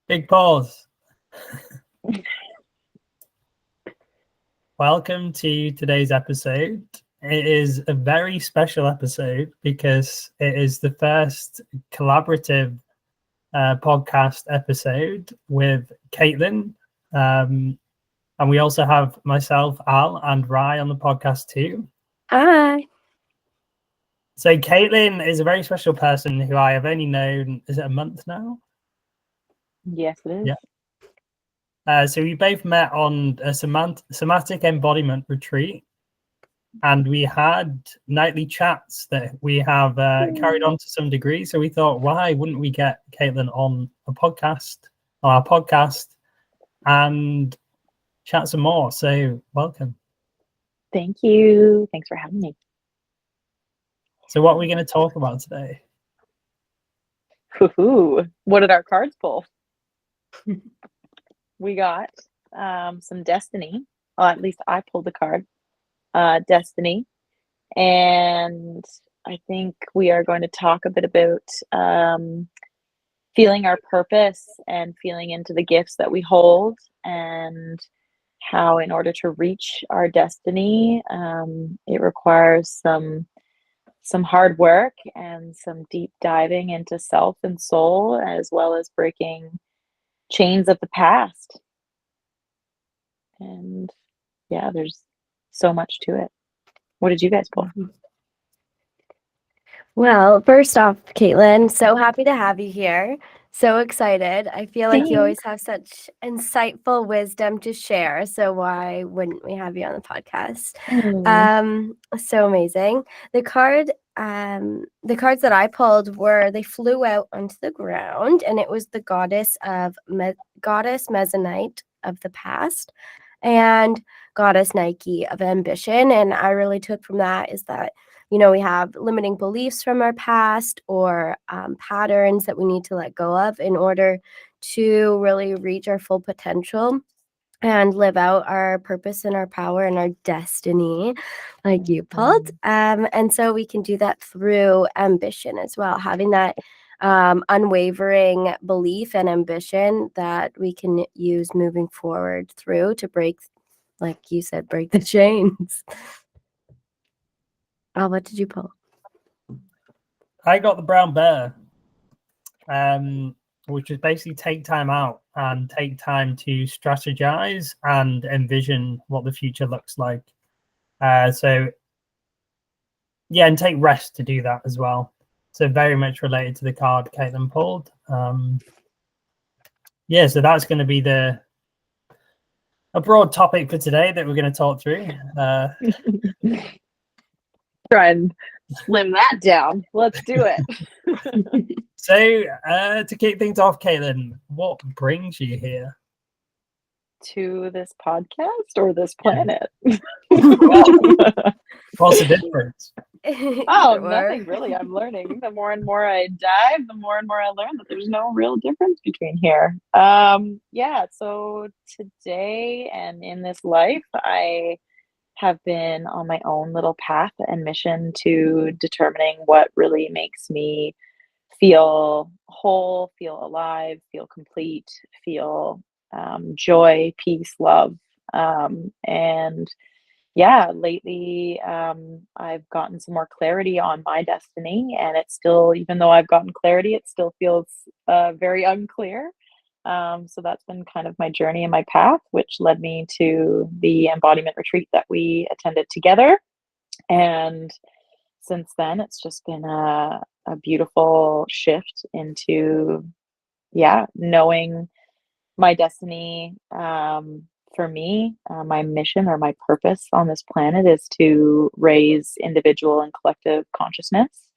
Big pause. Welcome to today's episode. It is a very special episode because it is the first collaborative podcast episode with Caitlan. And we also have myself, Al, and Rai on the podcast too. Hi. So Caitlan is a very special person who I have only known, is it a month now? Yes, it is. Yeah. So we both met on a somatic embodiment retreat, and we had nightly chats that we have carried on to some degree. So we thought, why wouldn't we get Caitlan on our podcast, and chat some more? So welcome. Thank you. Thanks for having me. So what are we going to talk about today? What did our cards pull? We got some destiny. Well, at least I pulled the card. Destiny. And I think we are going to talk a bit about feeling our purpose and feeling into the gifts that we hold, and how in order to reach our destiny, it requires some hard work and some deep diving into self and soul, as well as breaking chains of the past. And yeah, there's so much to it. What did you guys pull? Well, first off, Caitlan, so happy to have you here. So excited. I feel like you always have such insightful wisdom to share. So why wouldn't we have you on the podcast? So amazing. The cards that I pulled they flew out onto the ground, and it was the goddess Mezzanite of the past and goddess Nike of ambition. And I really took from that is that, we have limiting beliefs from our past or patterns that we need to let go of in order to really reach our full potential and live out our purpose and our power and our destiny, like you pulled. And so we can do that through ambition as well, having that unwavering belief and ambition that we can use moving forward through to break, like you said, break the chains. Oh, what did you pull? I got the brown bear, which is basically take time out and take time to strategize and envision what the future looks like. And take rest to do that as well. So very much related to the card Caitlan pulled. So that's going to be a broad topic for today that we're going to talk through. Try and slim that down. Let's do it. So to kick things off, Caitlan, what brings you here? To this podcast or this planet? What's the difference? Nothing really. I'm learning. The more and more I dive, the more and more I learn that there's no real difference between here. So today and in this life, I have been on my own little path and mission to determining what really makes me feel whole, feel alive, feel complete, feel joy, peace, love. Lately I've gotten some more clarity on my destiny, and it's still, even though I've gotten clarity, it still feels very unclear. So that's been kind of my journey and my path, which led me to the embodiment retreat that we attended together. And since then, it's just been a beautiful shift into, knowing my destiny. For me, my mission or my purpose on this planet is to raise individual and collective consciousness,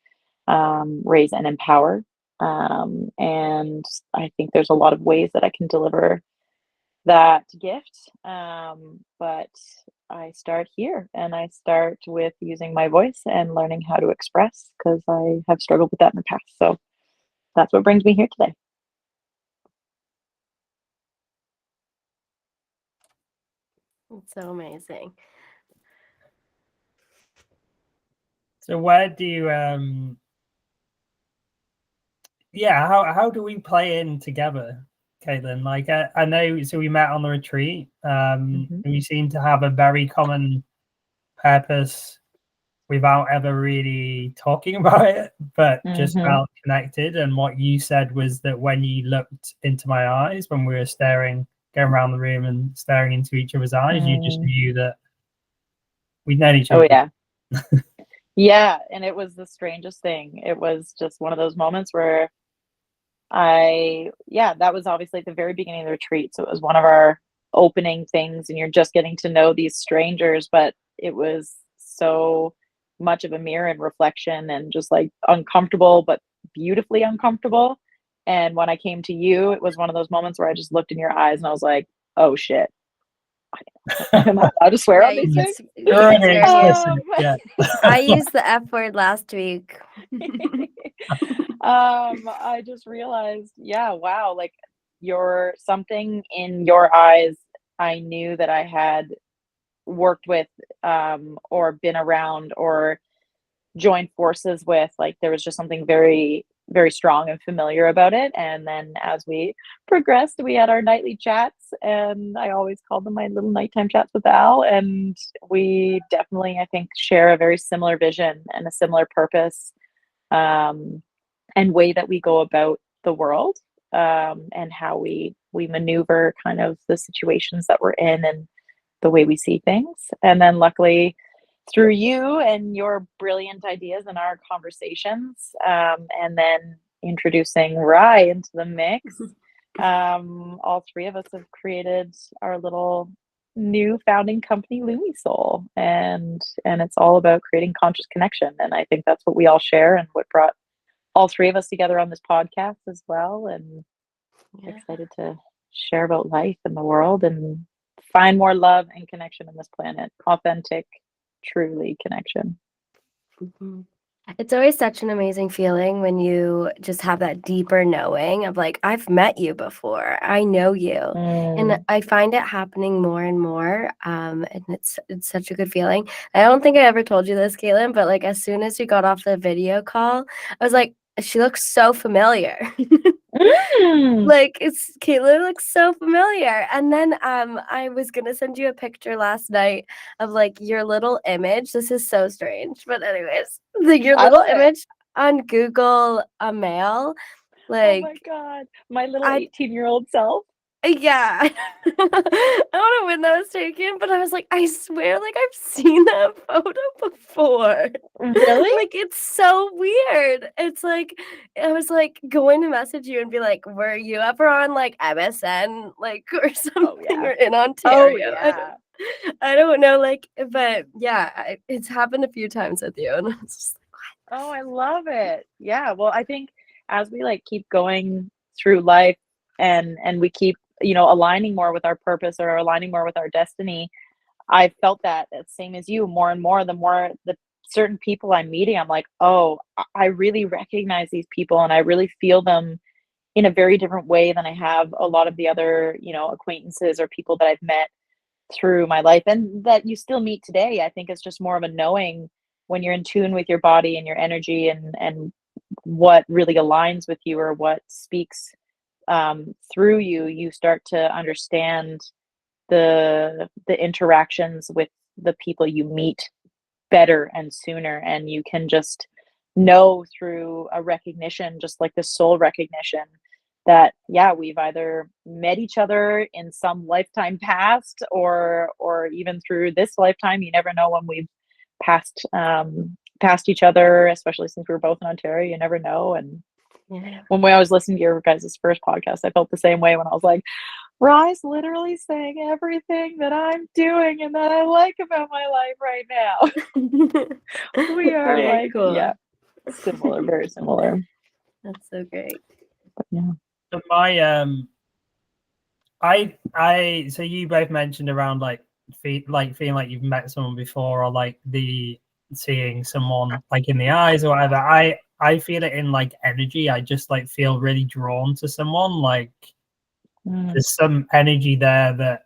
raise and empower. And I think there's a lot of ways that I can deliver that gift. But I start here, and I start with using my voice and learning how to express, because I have struggled with that in the past. So that's what brings me here today. It's so amazing. So where do you how do we play in together? Caitlan. Like I know, so we met on the retreat. Mhm. And we seem to have a very common purpose without ever really talking about it, but just Mhm. felt connected. And what you said was that when you looked into my eyes, when we were staring, going around the room and staring into each other's eyes, you just knew that we'd known each Oh other. yeah. Yeah, and it was the strangest thing. It was just one of those moments where that was obviously at the very beginning of the retreat. So it was one of our opening things, and you're just getting to know these strangers, but it was so much of a mirror and reflection and just like uncomfortable, but beautifully uncomfortable. And when I came to you, it was one of those moments where I just looked in your eyes and I was like, oh shit. Am I allowed to swear on these things? You can swear here. Yeah. I used the F word last week. I just realized, yeah, wow, like you're something in your eyes I knew that I had worked with or been around or joined forces with. Like there was just something very, very strong and familiar about it. And then as we progressed, we had our nightly chats, and I always called them my little nighttime chats with Al. And we definitely, I think, share a very similar vision and a similar purpose. And way that we go about the world, and how we maneuver kind of the situations that we're in and the way we see things. And then luckily through you and your brilliant ideas and our conversations, and then introducing Rye into the mix, all three of us have created our little new founding company, Lumisol, and it's all about creating conscious connection. And I think that's what we all share and what brought all three of us together on this podcast as well. And excited to share about life and the world and find more love and connection on this planet. Authentic, truly connection. Mm-hmm. It's always such an amazing feeling when you just have that deeper knowing of like, I've met you before, I know you. And I find it happening more and more. And it's such a good feeling. I don't think I ever told you this, Caitlan, but like as soon as you got off the video call, I was like, she looks so familiar. Like Caitlan looks so familiar. And then I was gonna send you a picture last night of like your little image. This is so strange, but anyways, your little image on Google Mail. Like, oh my god, my little 18-year-old self. Yeah. I don't know when that was taken, but I was like, I swear, like I've seen that photo before. Really? Like it's so weird. It's like I was like going to message you and be like, were you ever on like MSN, like or something, or in Ontario? I don't know, like, but yeah, it's happened a few times with you, and I was just like, what? Oh, I love it. Yeah. Well, I think as we like keep going through life and we keep, aligning more with our purpose or aligning more with our destiny, I felt that same as you more and more. The more the certain people I'm meeting, I'm like, oh, I really recognize these people and I really feel them in a very different way than I have a lot of the other, acquaintances or people that I've met through my life and that you still meet today. I think it's just more of a knowing when you're in tune with your body and your energy and what really aligns with you or what speaks through you. You start to understand the interactions with the people you meet better and sooner, and you can just know through a recognition, just like the soul recognition, that we've either met each other in some lifetime past or even through this lifetime. You never know when we've passed each other, especially since we were both in Ontario. You never know. And when I was listening to your guys' first podcast, I felt the same way when I was like, Rye's literally saying everything that I'm doing and that I like about my life right now. We are very cool. Similar, very similar. That's so great. Yeah. So my so you both mentioned around like feeling like you've met someone before, or like the seeing someone like in the eyes or whatever. I feel it in like energy. I just like feel really drawn to someone. Like there's some energy there that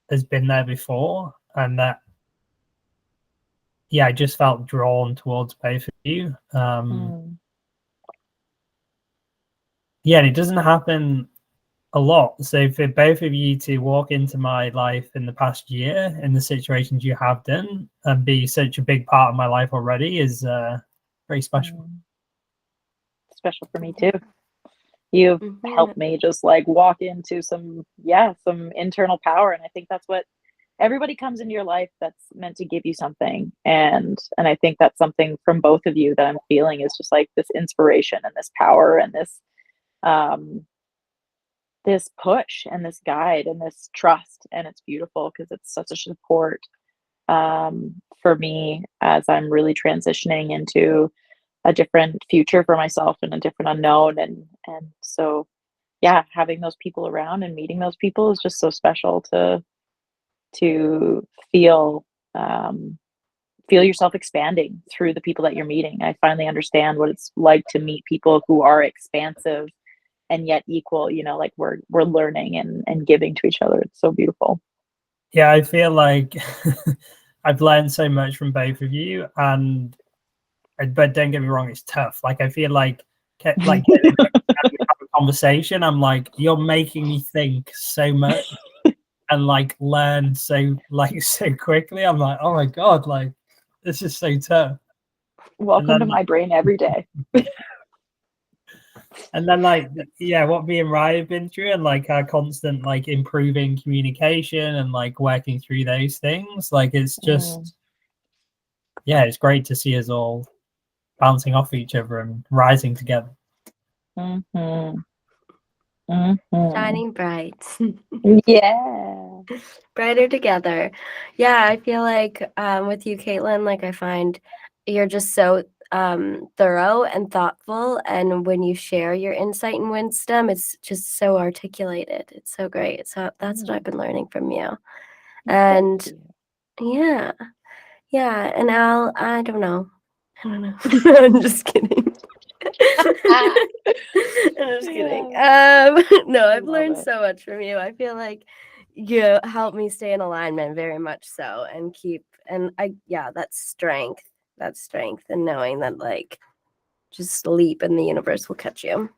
has been there before, and that I just felt drawn towards both of you. And it doesn't happen a lot. So for both of you to walk into my life in the past year in the situations you have done and be such a big part of my life already is very special. Special for me too. You've helped me just like walk into some internal power, and I think that's what everybody comes into your life that's meant to give you something, and I think that's something from both of you that I'm feeling is just like this inspiration and this power and this push and this guide and this trust, and it's beautiful because it's such a support for me as I'm really transitioning into a different future for myself and a different unknown, and so yeah, having those people around and meeting those people is just so special to feel yourself expanding through the people that you're meeting. I finally understand what it's like to meet people who are expansive and yet equal, you know, like we're learning and giving to each other. It's so beautiful. Yeah, I feel like I've learned so much from both of you, but don't get me wrong, it's tough. Like I feel like having a conversation, I'm like, you're making me think so much and like learn so quickly. I'm like, oh my god, like this is so tough. Welcome to my brain every day. And then like, yeah, what me and Ryan have been through and like our constant like improving communication and like working through those things, like it's just yeah, it's great to see us all bouncing off each other and rising together. Shining bright. Yeah. Brighter together. Yeah, I feel like with you, Caitlan, like I find you're just so thorough and thoughtful, and when you share your insight and wisdom, it's just so articulated. It's so great. So that's what I've been learning from you. And yeah, and I don't know. I'm just kidding. I'm just kidding. No, I've learned so much from you. I feel like you help me stay in alignment very much so, and that's strength. That's strength, and knowing that like just leap and the universe will catch you.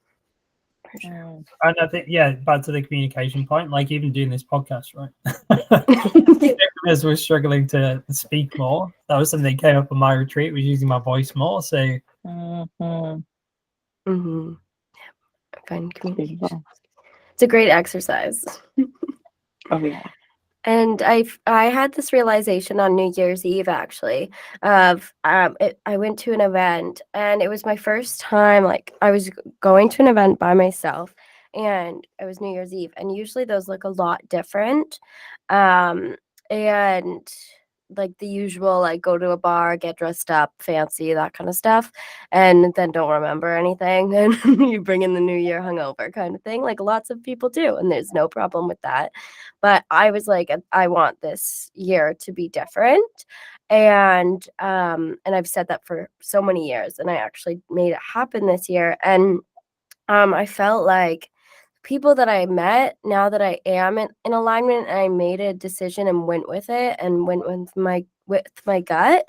For sure. And I think, yeah, back to the communication point, like even doing this podcast, right? As we're struggling to speak more, that was something that came up on my retreat, was using my voice more. So I find communication. It's a great exercise. Oh yeah. And I had this realization on New Year's Eve, actually, of I went to an event, and it was my first time, like I was going to an event by myself, and it was New Year's Eve, and usually those look a lot different, and like the usual, like go to a bar, get dressed up, fancy, that kind of stuff, and then don't remember anything, and you bring in the new year hungover kind of thing, like lots of people do, and there's no problem with that. But I was like, I want this year to be different, and I've said that for so many years, and I actually made it happen this year, and I felt like people that I met, now that I am in alignment, and I made a decision and went with it and went with my gut.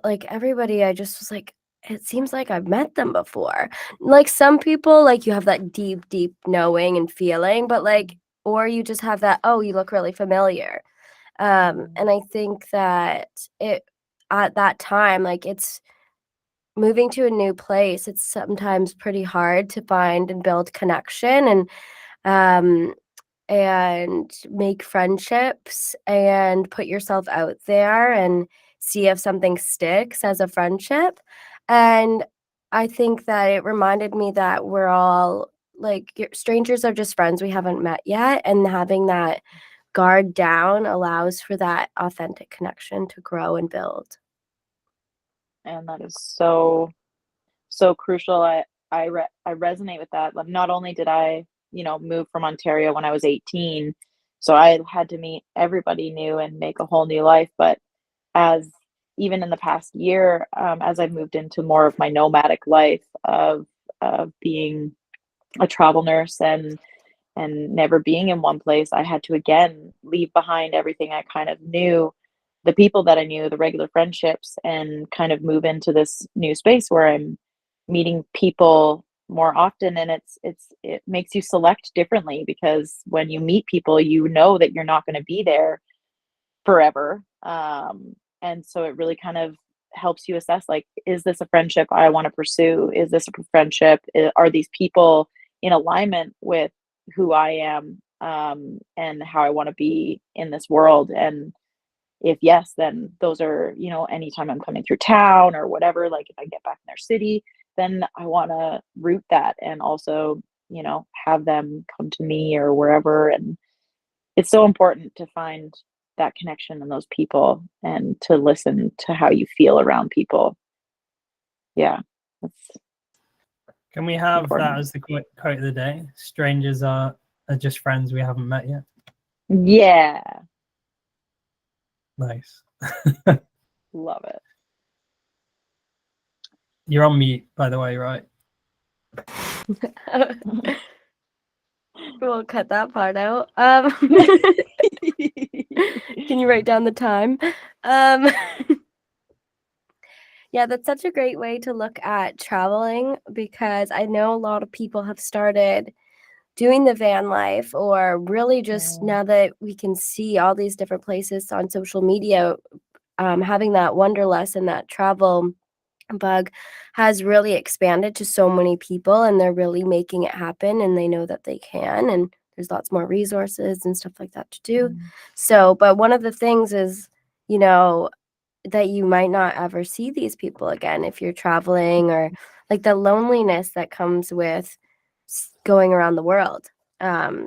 Like everybody, I just was like, it seems like I've met them before. Like some people, like you have that deep knowing and feeling, but like, or you just have that, oh, you look really familiar. And I think that it at that time, like it's moving to a new place, it's sometimes pretty hard to find and build connection and make friendships and put yourself out there and see if something sticks as a friendship. And I think that it reminded me that we're all like strangers are just friends we haven't met yet, and having that guard down allows for that authentic connection to grow and build. And that is so crucial. I resonate with that. Not only did I, move from Ontario when I was 18, so I had to meet everybody new and make a whole new life, but as even in the past year, as I've moved into more of my nomadic life of being a travel nurse and never being in one place, I had to again leave behind everything I kind of knew, the people that I knew, the regular friendships, and kind of move into this new space where I'm meeting people more often, and it makes you select differently, because when you meet people, you know that you're not going to be there forever. And so it really kind of helps you assess, like, is this a friendship I want to pursue? Is this a friendship? Are these people in alignment with who I am, and how I want to be in this world? And if yes, then those are, anytime I'm coming through town or whatever, like if I get back in their city, then I want to root that, and also, have them come to me or wherever. And it's so important to find that connection in those people and to listen to how you feel around people. Yeah. That's Can we have important. that as the quote of the day? Strangers are just friends we haven't met yet. Yeah. Nice. Love it. You're on mute, by the way, right? We'll cut that part out. Can you write down the time? Yeah, that's such a great way to look at traveling, because I know a lot of people have started doing the van life, or really just now that we can see all these different places on social media, having that wanderlust and that travel bug has really expanded to so many people, and they're really making it happen, and they know that they can, and there's lots more resources and stuff like that to do. So, but one of the things is, that you might not ever see these people again if you're traveling, or like the loneliness that comes with going around the world.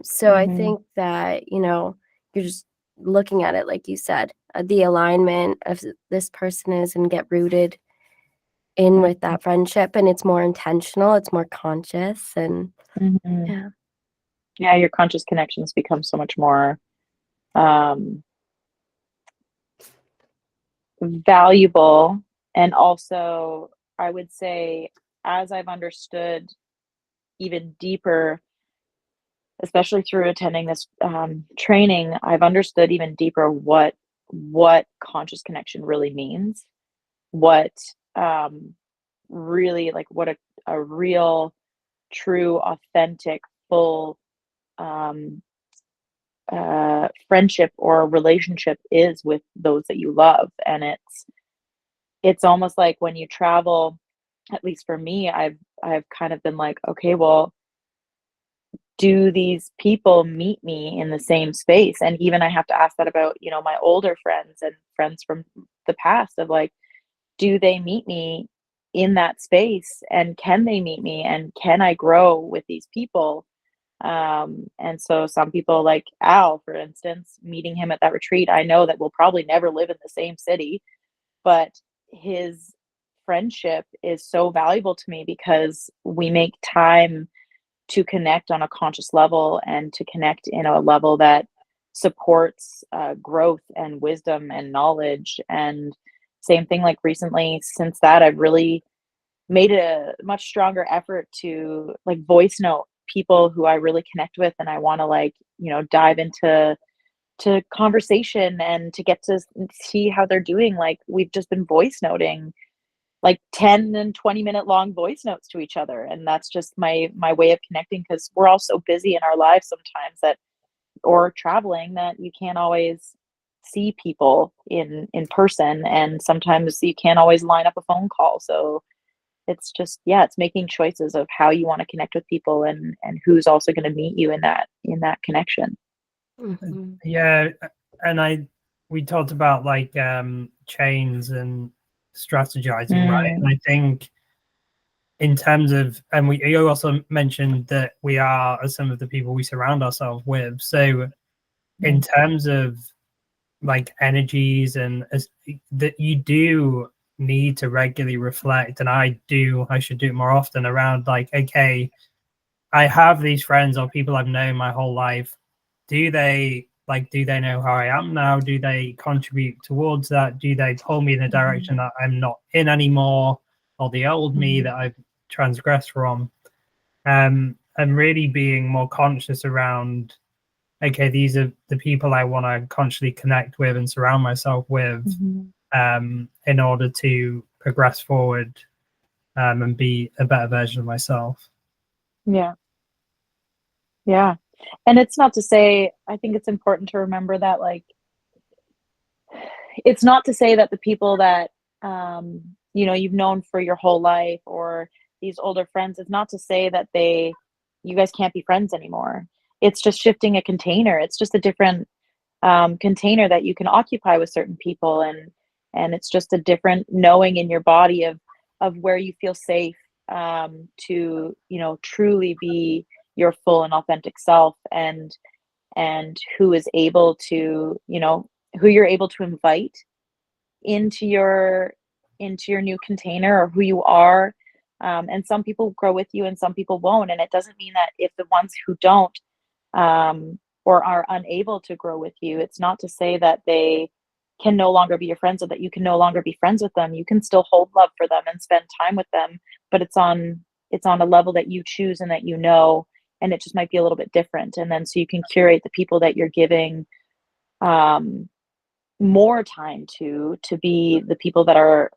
So I think that, you're just looking at it, like you said, the alignment of this person is, and get rooted in with that friendship, and it's more intentional, it's more conscious, and yeah, your conscious connections become so much more valuable. And also, I would say, as I've understood even deeper, especially through attending this training, I've understood even deeper what conscious connection really means, what really, like, what a real, true, authentic, full friendship or relationship is with those that you love. And it's almost like when you travel, at least for me, I've kind of been like, okay, well, do these people meet me in the same space? And even I have to ask that about, my older friends and friends from the past, of like, do they meet me in that space, and can they meet me, and can I grow with these people? And so some people, like Al, for instance, meeting him at that retreat, I know that we'll probably never live in the same city, but his friendship is so valuable to me because we make time to connect on a conscious level, and to connect in a level that supports growth and wisdom and knowledge. And same thing, like recently, since that, I've really made a much stronger effort to, like, voice note people who I really connect with, and I want to, like, dive into conversation and to get to see how they're doing. Like, we've just been voice noting like 10 and 20-minute long voice notes to each other, and that's just my way of connecting, because we're all so busy in our lives sometimes, that, or traveling, that you can't always see people in person, and sometimes you can't always line up a phone call. So it's just, yeah, it's making choices of how you want to connect with people, and who's also going to meet you in that connection. Yeah, and we talked about like chains and strategizing, right? And I think in terms of, and you also mentioned that we are as some of the people we surround ourselves with. So in terms of like energies and that, you do need to regularly reflect, and I should do it more often, around like, okay, I have these friends or people I've known my whole life. Do they know how I am now? Do they contribute towards that? Do they pull me in a direction that I'm not in anymore, or the old me that I've transgressed from? And really being more conscious around, okay, these are the people I want to consciously connect with and surround myself with, in order to progress forward, and be a better version of myself. Yeah. Yeah. And it's not to say, I think it's important to remember that, like, it's not to say that the people that, you've known for your whole life, or these older friends, it's not to say that you guys can't be friends anymore. It's just shifting a container. It's just a different container that you can occupy with certain people, and it's just a different knowing in your body of where you feel safe, to truly be your full and authentic self, and who is able to who you're able to invite into your new container, or who you are. And some people grow with you and some people won't, and it doesn't mean that if the ones who don't, or are unable to grow with you, it's not to say that they can no longer be your friends, or that you can no longer be friends with them. You can still hold love for them and spend time with them, but it's on a level that you choose and that and it just might be a little bit different. And then so you can curate the people that you're giving more time to be the people that are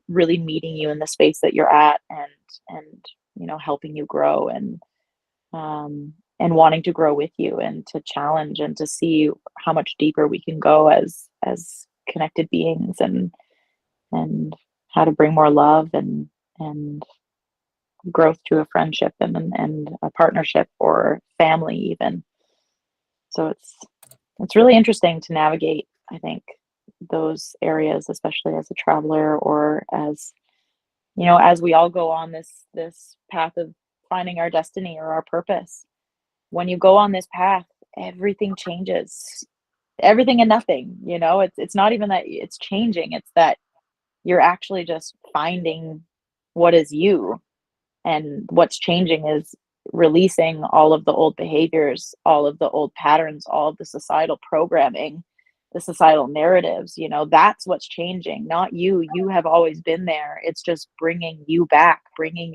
really meeting you in the space that you're at, and helping you grow, and wanting to grow with you, and to challenge, and to see how much deeper we can go as connected beings, and how to bring more love and growth to a friendship, and a partnership, or family even. So it's really interesting to navigate, I think, those areas, especially as a traveler, or as we all go on this path of finding our destiny or our purpose. When you go on this path, everything changes. Everything and nothing, it's not even that it's changing, it's that you're actually just finding what is you. And what's changing is releasing all of the old behaviors, all of the old patterns, all of the societal programming, the societal narratives. That's what's changing, not you. You have always been there. It's just bringing you back, bringing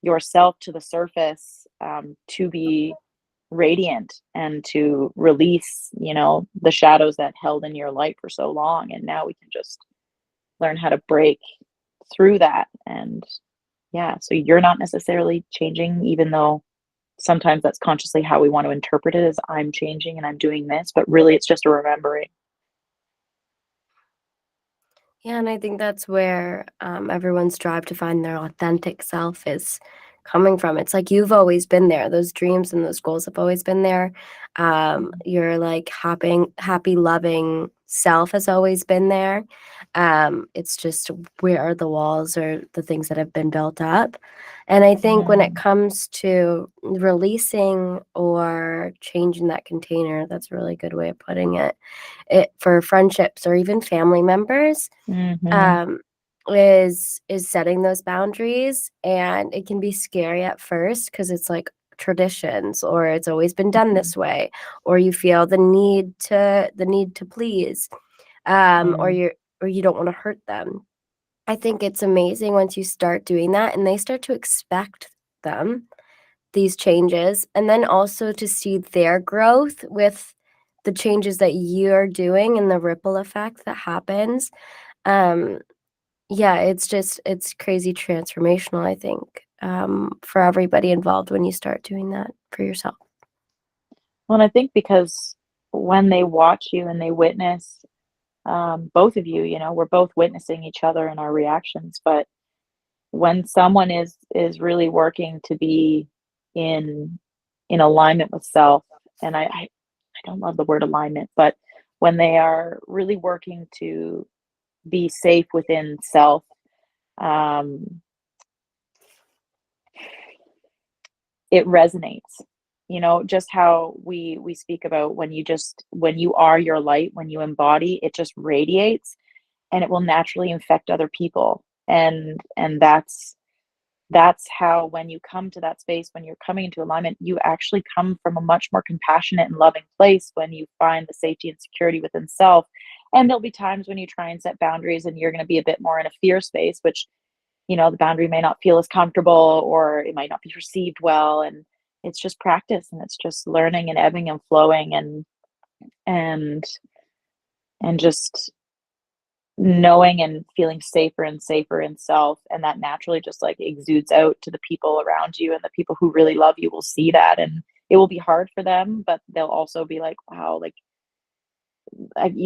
yourself to the surface, to be radiant, and to release, the shadows that held in your light for so long. And now we can just learn how to break through that. And yeah, so you're not necessarily changing, even though sometimes that's consciously how we want to interpret it, as I'm changing and I'm doing this, but really it's just a remembering. Yeah, and I think that's where everyone's drive to find their authentic self is coming from. It's like you've always been there. Those dreams and those goals have always been there. Your like happy, loving self has always been there. It's just where are the walls or the things that have been built up. And I think when it comes to releasing or changing that container, that's a really good way of putting it. It for friendships or even family members, Mm-hmm. is setting those boundaries, and it can be scary at first because it's like traditions, or it's always been done this way, or you feel the need to please, or you don't want to hurt them. I think it's amazing once you start doing that and they start to expect these changes, and then also to see their growth with the changes that you're doing and the ripple effect that happens. um yeah, it's crazy transformational, I think, for everybody involved when you start doing that for yourself. Well, and I think because when they watch you and they witness, both of you, we're both witnessing each other and our reactions. But when someone is really working to be in alignment with self, and I don't love the word alignment, but when they are really working to be safe within self, um, it resonates. Just how we speak about, when you are your light, when you embody, it just radiates, and it will naturally infect other people. And that's how, when you come to that space, when you're coming into alignment, you actually come from a much more compassionate and loving place, when you find the safety and security within self. And there'll be times when you try and set boundaries and you're going to be a bit more in a fear space, which the boundary may not feel as comfortable, or it might not be received well. And it's just practice, and it's just learning and ebbing and flowing, and and just knowing and feeling safer and safer in self, and that naturally just like exudes out to the people around you, and the people who really love you will see that, and it will be hard for them, but they'll also be like, wow, like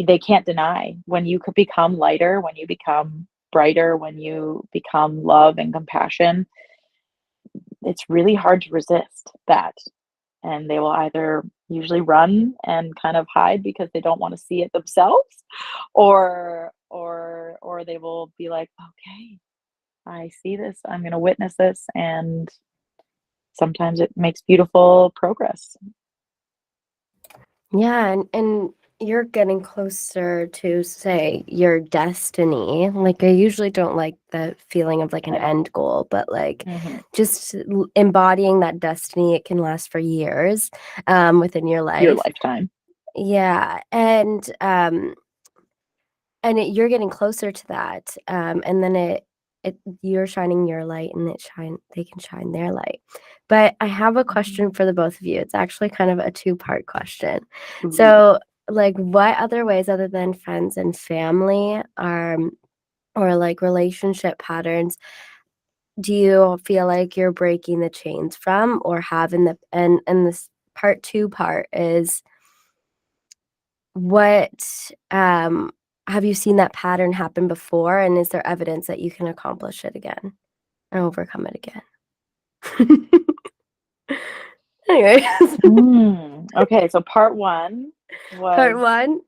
they can't deny when you could become lighter, when you become brighter, when you become love and compassion, it's really hard to resist that. And they will either usually run and kind of hide because they don't want to see it themselves, or they will be like, okay, I see this, I'm going to witness this, and sometimes it makes beautiful progress. Yeah, and you're getting closer to, say, your destiny. Like, I usually don't like the feeling of like an end goal, but like just embodying that destiny, it can last for years within your life. Your lifetime. Yeah, and you're getting closer to that, and then you're shining your light, and they can shine their light. But I have a question for the both of you. It's actually kind of a two-part question. So, like, what other ways other than friends and family or like relationship patterns do you feel like you're breaking the chains from or have and this part two part is what have you seen that pattern happen before, and is there evidence that you can accomplish it again and overcome it again? Anyway. Okay, so part one was Part one.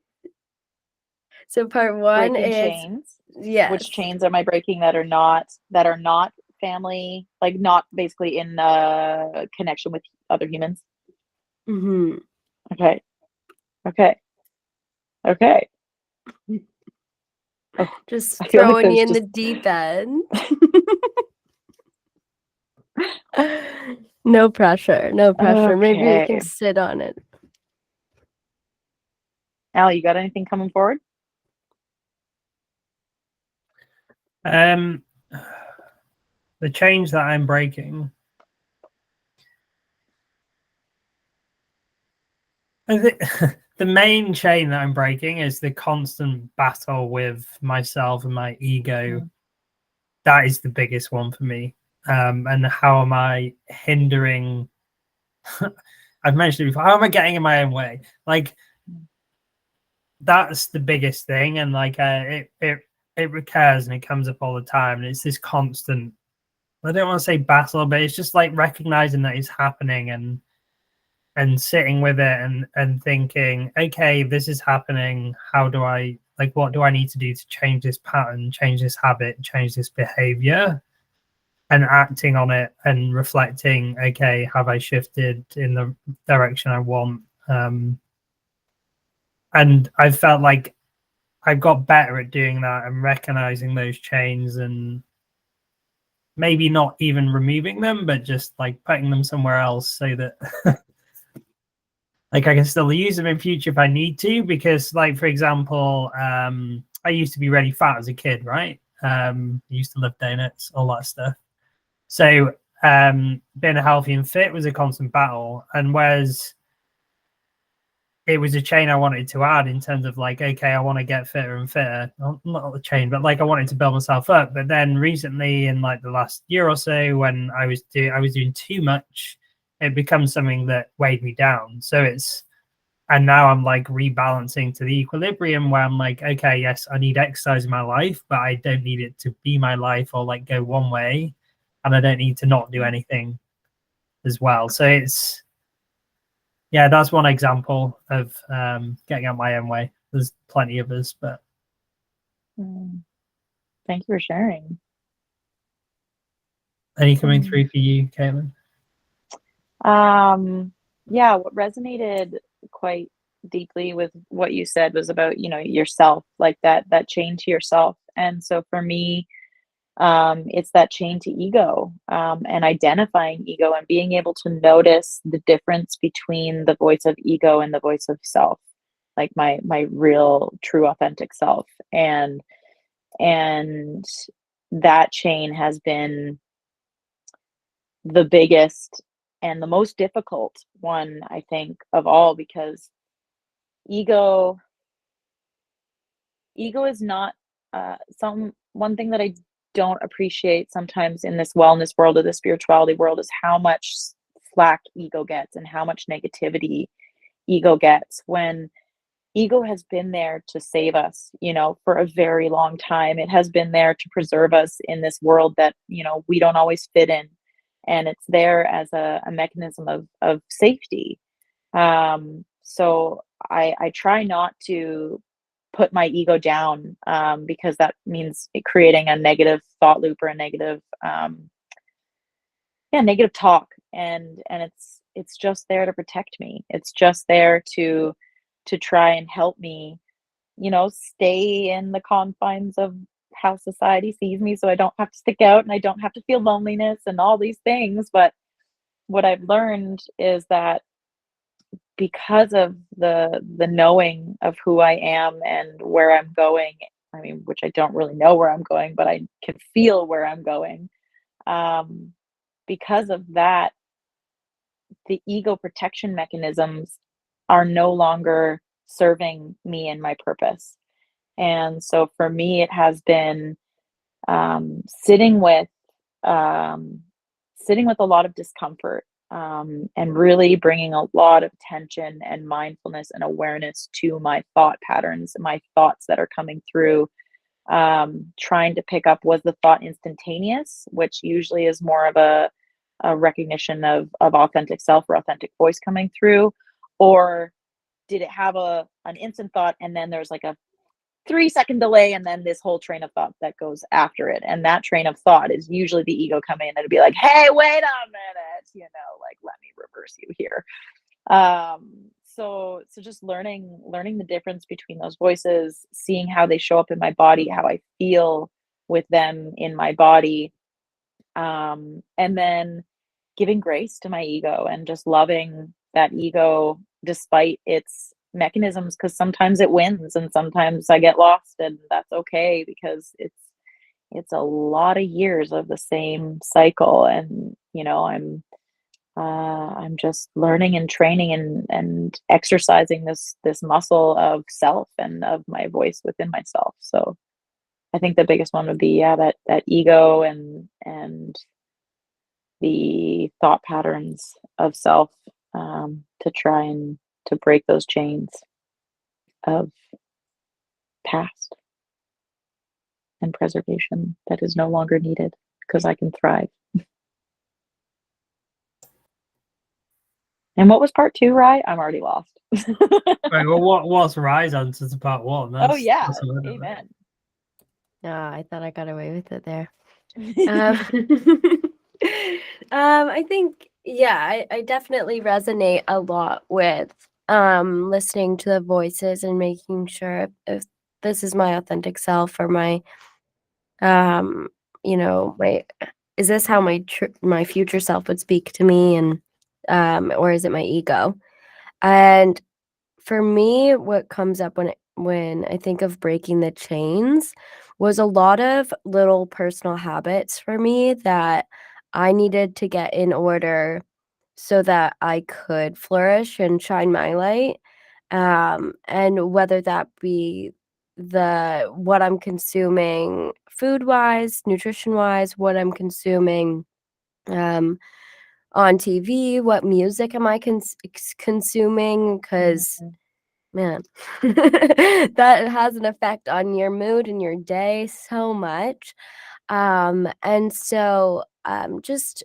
So part one breaking is chains. yes. Which chains am I breaking that are not family, like not basically in connection with other humans? Mm-hmm. Okay. Oh, Just I feel like throwing you there's in the deep end. No pressure. No pressure. Maybe we Okay. can sit on it. Al, you got anything coming forward? The change that I'm breaking, I think the main chain that I'm breaking is the constant battle with myself and my ego. That is the biggest one for me. And how am I hindering? I've mentioned it before. How am I getting in my own way? Like, that's the biggest thing, and like it recurs and it comes up all the time, and it's this constant. I don't want to say battle, but it's just like recognizing that it's happening and sitting with it and thinking, okay, this is happening. How do I what do I need to do to change this pattern, change this habit, change this behavior? And acting on it and reflecting, okay, have I shifted in the direction I want? And I felt like I've got better at doing that and recognizing those chains, and maybe not even removing them, but just like putting them somewhere else so that like I can still use them in future if I need to. Because, like, for example, I used to be really fat as a kid, right? I used to love donuts, all that stuff. So being healthy and fit was a constant battle. And whereas it was a chain I wanted to add in terms of like, okay, I want to get fitter and fitter. Not the chain, but like I wanted to build myself up. But then recently, in like the last year or so, when I was doing too much, it becomes something that weighed me down. And now I'm like rebalancing to the equilibrium where I'm like, okay, yes, I need exercise in my life, but I don't need it to be my life or like go one way, and I don't need to not do anything as well. So that's one example of getting out my own way. There's plenty of us, but thank you for sharing. any coming through for you, Caitlan? Yeah, what resonated quite deeply with what you said was about, yourself, like that chain to yourself. And so for me, it's that chain to ego, and identifying ego and being able to notice the difference between the voice of ego and the voice of self, like my real, true, authentic self. And that chain has been the biggest and the most difficult one, I think, of all, because ego is not one thing that I don't appreciate sometimes in this wellness world or the spirituality world is how much flack ego gets and how much negativity ego gets, when ego has been there to save us, for a very long time. It has been there to preserve us in this world that, we don't always fit in. And it's there as a mechanism of safety. So I try not to put my ego down, because that means creating a negative thought loop or a negative, negative talk. And it's just there to protect me. It's just there to try and help me, stay in the confines of how society sees me, so I don't have to stick out and I don't have to feel loneliness and all these things. But what I've learned is that because of the knowing of who I am and where I'm going, I mean, which I don't really know where I'm going, but I can feel where I'm going. Because of that, the ego protection mechanisms are no longer serving me and my purpose. And so for me, it has been sitting with a lot of discomfort, and really bringing a lot of attention and mindfulness and awareness to my thought patterns, my thoughts that are coming through. Trying to pick up, was the thought instantaneous, which usually is more of a recognition of authentic self or authentic voice coming through, or did it have an instant thought and then there's like a 3-second delay and then this whole train of thought that goes after it? And that train of thought is usually the ego coming in and be like, hey, wait a minute, like, let me reverse you here. So just learning the difference between those voices, seeing how they show up in my body, how I feel with them in my body, and then giving grace to my ego and just loving that ego despite its mechanisms, because sometimes it wins and sometimes I get lost, and that's okay, because it's a lot of years of the same cycle. And I'm just learning and training and exercising this muscle of self and of my voice within myself. So I think the biggest one would be that ego and the thought patterns of self, to try and to break those chains of past and preservation that is no longer needed, because I can thrive. And what was part 2, Rye? I'm already lost. Right, well, what's Rye's answer to part 1? Oh yeah, amen. I thought I got away with it there. I think, I definitely resonate a lot with listening to the voices and making sure if this is my authentic self, or my is this how my future self would speak to me, and or is it my ego? And for me, what comes up when I think of breaking the chains was a lot of little personal habits for me that I needed to get in order so that I could flourish and shine my light. And whether that be what I'm consuming food-wise, nutrition-wise, what I'm consuming on TV, what music am I consuming, because man, that has an effect on your mood and your day so much. And so just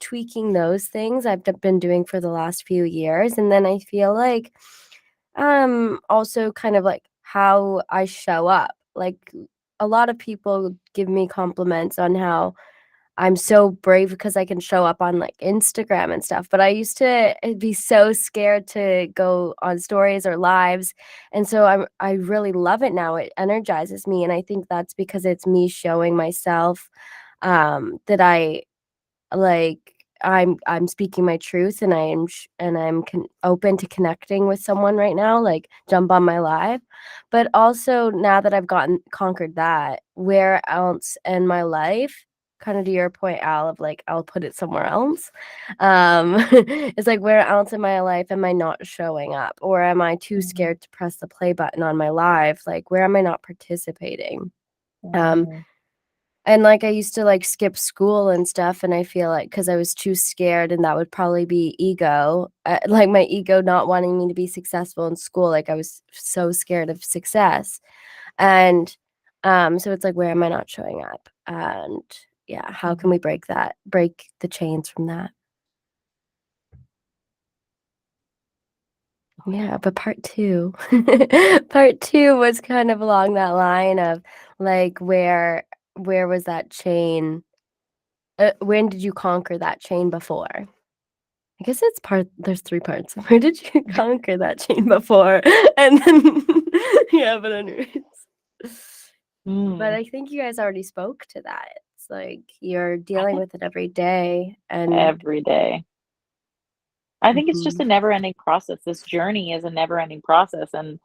tweaking those things I've been doing for the last few years. And then I feel like also kind of like how I show up. Like, a lot of people give me compliments on how I'm so brave because I can show up on like Instagram and stuff. But I used to be so scared to go on stories or lives. And so I really love it now. It energizes me. And I think that's because it's me showing myself that I'm speaking my truth, and I'm open to connecting with someone right now, like jump on my live. But also, now that I've conquered that, where else in my life, kind of to your point, Al, of like, I'll put it somewhere else. It's like, where else in my life am I not showing up? Or am I too scared to press the play button on my live? Like, where am I not participating? Mhm. And like I used to like skip school and stuff, and I feel like because I was too scared, and that would probably be ego, like my ego not wanting me to be successful in school. Like I was so scared of success, and so it's like, where am I not showing up? And yeah, how can we break the chains from that? Yeah, but part two, part two was kind of along that line of like, where was that chain? When did you conquer that chain before? I guess there's three parts. Where did you conquer that chain before? And then, yeah, but anyways. But I think you guys already spoke to that. It's like you're dealing with it every day. And Every day. I think it's just a Mhm. never-ending process. This journey is a never-ending process, and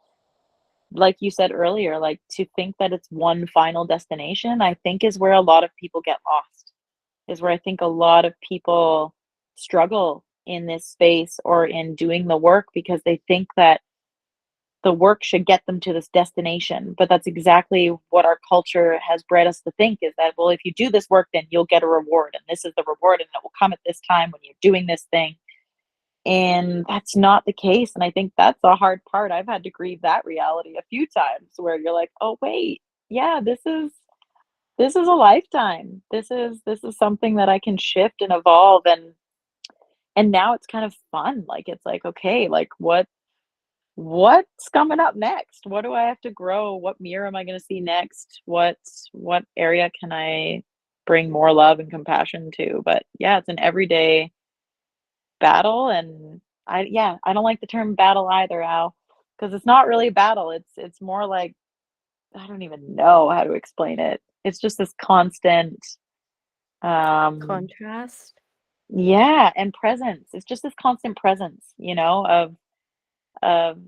like you said earlier, like, to think that it's one final destination, I think is where a lot of people get lost, is where I think a lot of people struggle in this space or in doing the work because they think that the work should get them to this destination. But that's exactly what our culture has bred us to think, is that, well, if you do this work, then you'll get a reward, and this is the reward, and it will come at this time when you're doing this thing. And that's not the case. And I think that's the hard part. I've had to grieve that reality a few times where you're like, oh wait, yeah, this is a lifetime. This is something that I can shift and evolve, and now it's kind of fun. Like it's like, okay, like what's coming up next? What do I have to grow? What mirror am I going to see next? What area can I bring more love and compassion to? But yeah, it's an everyday battle, and I don't like the term battle either, Al, because it's not really a battle. It's more like, I don't even know how to explain it. It's just this constant, um Contrast. yeah, and presence. It's just this constant presence, of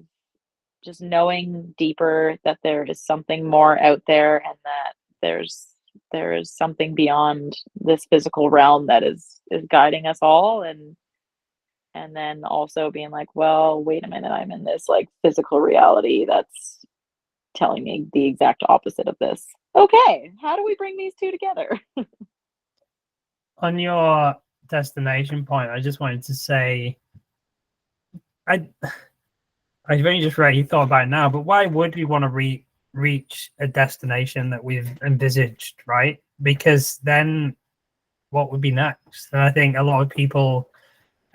just knowing deeper that there is something more out there, and that there is something beyond this physical realm that is guiding us all, and then also being like, well, wait a minute, I'm in this like physical reality that's telling me the exact opposite of this. Okay, how do we bring these two together? On your destination point, I just wanted to say, I I've only just really thought about it now, but why would we want to reach a destination that we've envisaged, right? Because then what would be next? And I think a lot of people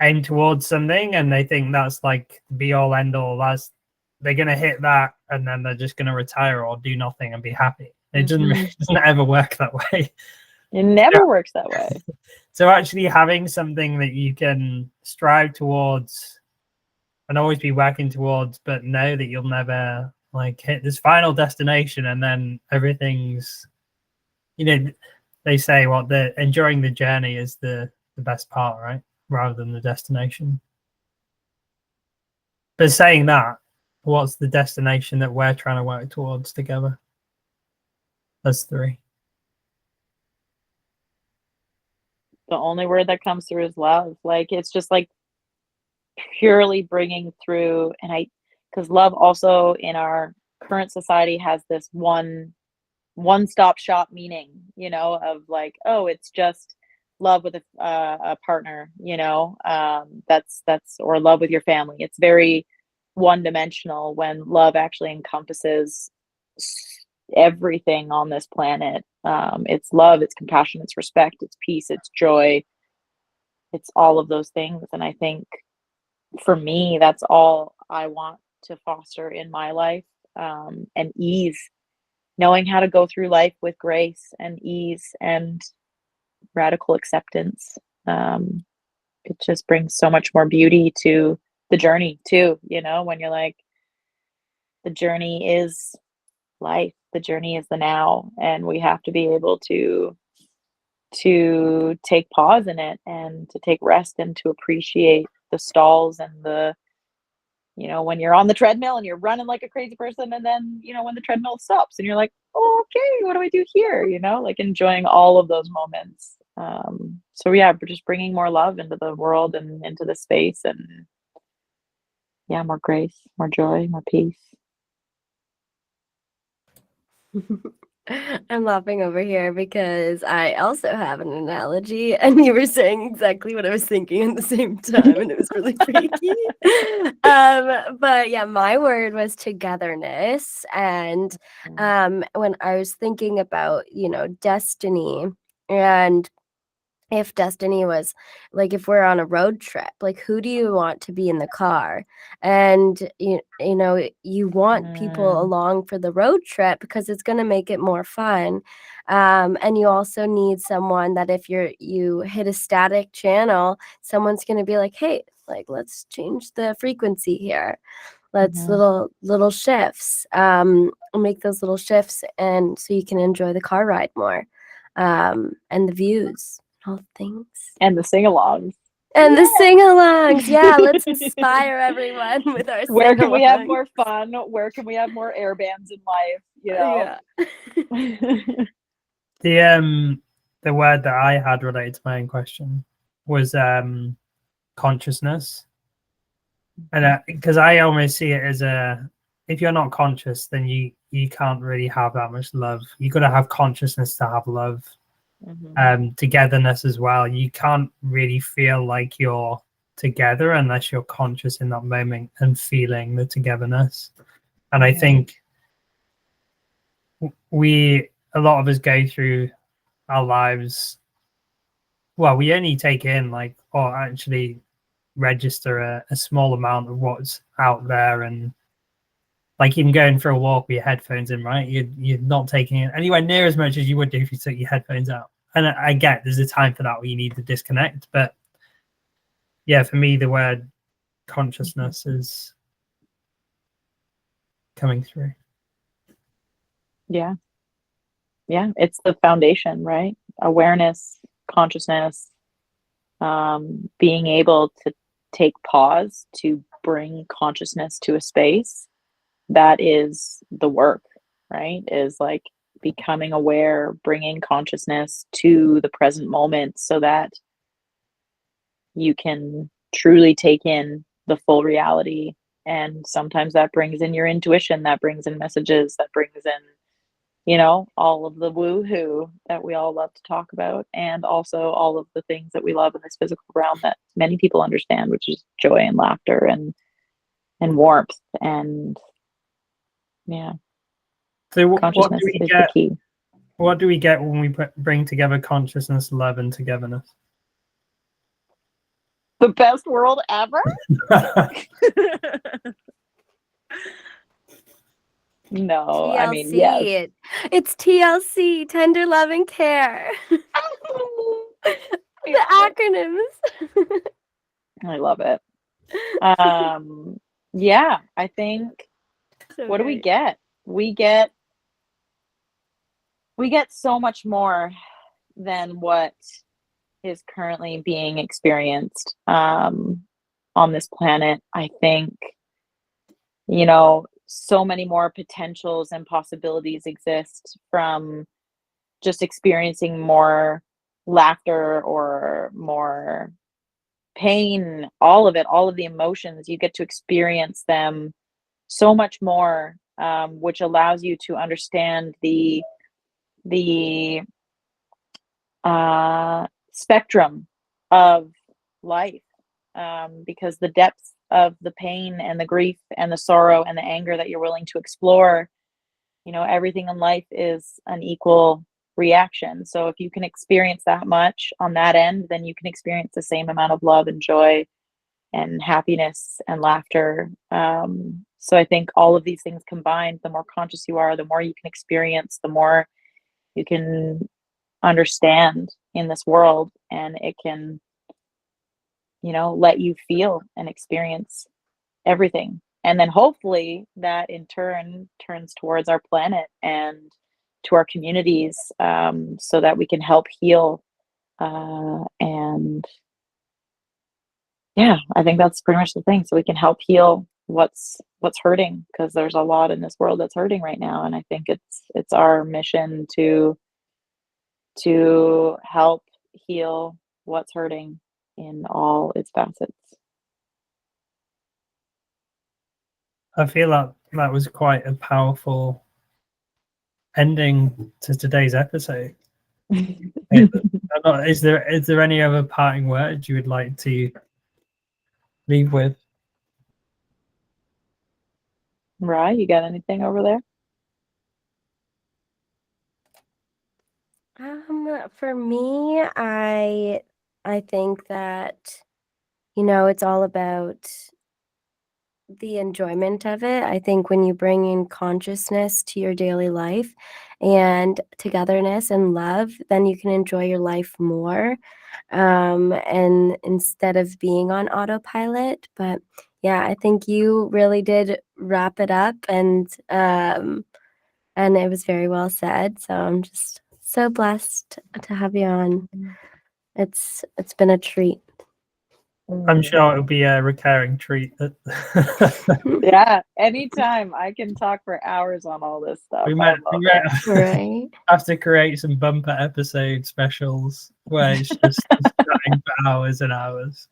aim towards something and they think that's like be all end all. That's they're gonna hit that and then they're just gonna retire or do nothing and be happy. It Mhm. doesn't ever work that way. It never works that way. So actually having something that you can strive towards and always be working towards, but know that you'll never like hit this final destination, and then everything's, they say what the enjoying the journey is the best part, right? Rather than the destination. But saying that, what's the destination that we're trying to work towards together? That's three. The only word that comes through is love. Like it's just like purely bringing through, and because love also in our current society has this one-stop shop meaning, of like, oh, it's just love with a partner, that's or love with your family. It's very one-dimensional when love actually encompasses everything on this planet. It's love, it's compassion, it's respect, it's peace, it's joy, it's all of those things. And I think for me, that's all I want to foster in my life, and ease, knowing how to go through life with grace and ease and radical acceptance. It just brings so much more beauty to the journey too, when you're like, the journey is life, the journey is the now, and we have to be able to take pause in it and to take rest and to appreciate the stalls and when you're on the treadmill and you're running like a crazy person, and then when the treadmill stops and you're like, oh, okay, what do I do here, like enjoying all of those moments. So yeah, we're just bringing more love into the world and into the space, and yeah, more grace, more joy, more peace. I'm laughing over here because I also have an analogy, and you were saying exactly what I was thinking at the same time, and it was really freaky. But yeah, my word was togetherness. And when I was thinking about, destiny, and if destiny was like, if we're on a road trip, like, who do you want to be in the car? And you want people along for the road trip because it's going to make it more fun. And you also need someone that if you hit a static channel, someone's going to be like, hey, like, let's change the frequency here. Let's little shifts, make those little shifts, and so you can enjoy the car ride more, and the views, all things. And the sing-alongs. And the sing-alongs. Yeah, let's inspire everyone with our Where can we have sing-alongs. more fun? Where can we have more air bands in life? Yeah. The word that I had related to my own question was consciousness. And because I almost see it as if you're not conscious, then you can't really have that much love. You got to have consciousness to have love. Togetherness as well. You can't really feel like you're together unless you're conscious in that moment and feeling the togetherness. And I think a lot of us go through our lives, well, we only take in or actually register a small amount of what's out there. And like, even going for a walk with your headphones in, right, you're not taking it anywhere near as much as you would do if you took your headphones out. And I get there's a time for that where you need to disconnect, but yeah, for me the word consciousness is coming through. Yeah, it's the foundation, right? Awareness, consciousness, being able to take pause to bring consciousness to a space. That is the work, right? Is like becoming aware, bringing consciousness to the present moment so that you can truly take in the full reality. And sometimes that brings in your intuition, that brings in messages, that brings in, all of the woo-hoo that we all love to talk about, and also all of the things that we love in this physical realm that many people understand, which is joy and laughter and warmth. And so consciousness is the key. What do we get when we bring together consciousness, love, and togetherness? The best world ever? No, TLC. I mean, yes. It's TLC, tender love and care. The acronyms. I love it. Yeah, I think what do we get? We get so much more than what is currently being experienced on this planet. I think, so many more potentials and possibilities exist from just experiencing more laughter or more pain, all of it, all of the emotions. You get to experience them so much more, which allows you to understand the spectrum of life, because the depth of the pain and the grief and the sorrow and the anger that you're willing to explore, everything in life is an equal reaction. So if you can experience that much on that end, then you can experience the same amount of love and joy and happiness and laughter. So I think all of these things combined, the more conscious you are, the more you can experience, the more you can understand in this world, and it can, let you feel and experience everything. And then hopefully that in turn turns towards our planet and to our communities, so that we can help heal. And yeah, I think that's pretty much the thing. So we can help heal what's hurting, because there's a lot in this world that's hurting right now. And I think it's our mission to help heal what's hurting in all its facets. I feel like that was quite a powerful ending to today's episode. Is there any other parting words you would like to leave with? Right, you got anything over there? For me, I think that, you know, it's all about the enjoyment of it. I think when you bring in consciousness to your daily life and togetherness and love, then you can enjoy your life more, and instead of being on autopilot. But yeah, I think you really did wrap it up, and it was very well said. So I'm just so blessed to have you on. It's been a treat. I'm sure it'll be a recurring treat. Yeah, anytime. I can talk for hours on all this stuff. We might Right. have to create some bumper episode specials where it's just chatting for hours and hours.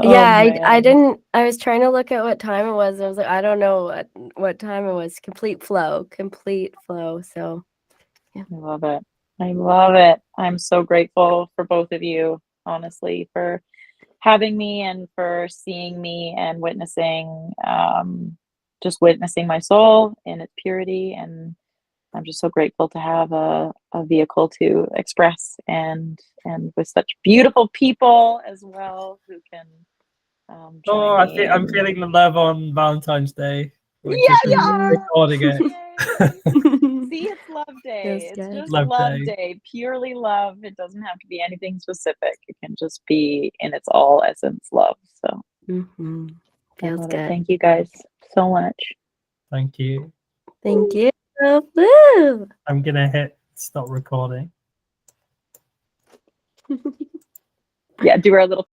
Yeah, I was trying to look at what time it was. I was like, I don't know what time it was. Complete flow. So yeah. I love it. I love it. I'm so grateful for both of you, honestly, for having me and for seeing me and witnessing, just witnessing my soul in its purity. And I'm just so grateful to have a vehicle to express and with such beautiful people as well who can join me. I'm feeling the love on Valentine's Day. Yeah, you are. Recording it. See, it's love day. It's just Love love day. day. Purely love. It doesn't have to be anything specific. It can just be in its all essence love. So Feels good. Thank you guys so much. Thank you. Thank you. Woo! I'm gonna hit stop recording. Yeah, do our little